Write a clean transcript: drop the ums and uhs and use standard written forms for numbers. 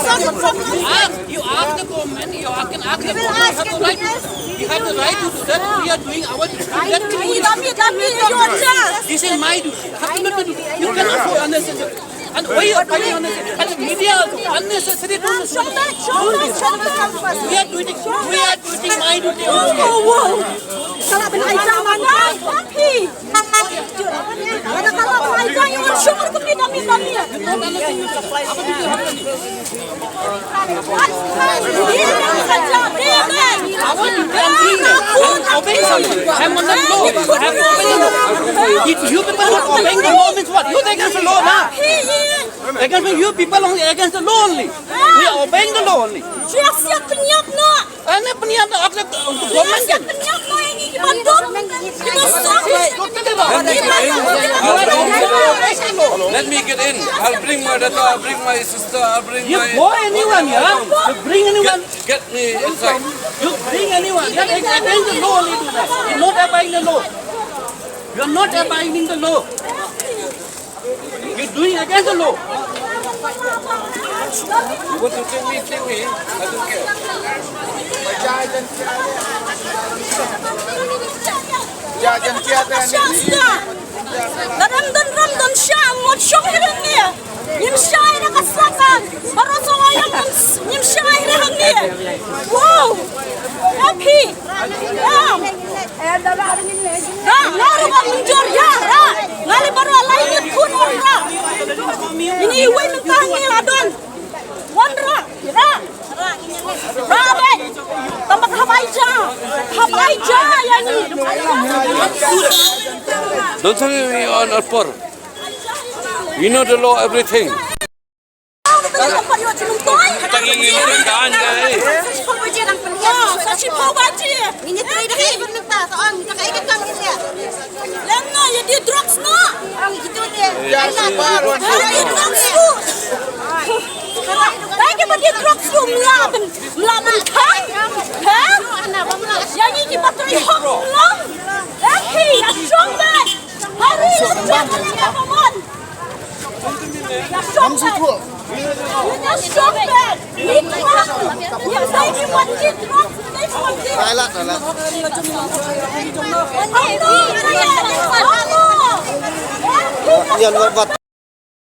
You ask the government, you can ask the government, you have the right to do that. We are doing our duty. This is my duty. You cannot go unnecessary. And why you are fighting unnecessary? And the media also unnecessary to we are doing my duty also. Kalau benaidang mana? Tapi. Ada kalau benaidang yang syukur kami. I'm on the law. If you people not obeying the law means what? You against the law now. Against you people only against the law only. We are obeying the law only. Siap penyap nak. Ana penyap nak government kan? Penyap nak ini di Bandung. Let me get in. I'll bring my daughter, I'll bring my sister, I'll bring You my... go anyone, yeah? You bring anyone. Get me inside. You bring anyone. You are against the law only do that. You are not abiding the law. You are not abiding the law. You are doing against the law. You want to take me? I don't care. Ramadan Syam, mod syong hirang ni. Nim syai dah keselatan. Baru soal yang nim syai hirang ni. Wow, happy. Lalu kan mundur ya, ngali baru lain pun orang. Ini iwe mentangi ladon. Wandra, Rabe, tempat Habaija yang ni. Don't tell me you are not poor. We know the law, everything. Ini terakhir bernita soal kita kaitan kami ni. Lena ya dia drugs no. Gitu dia. Dia drugs tu. Lagi dia drugs tu melaban kan? Kan? Yang ini bateri hok long. Lagi strong man. Hari jangan ngomong. Ya strong man. Ya strong man. Yang saya ni wajib drugs. Đây là Nhân vật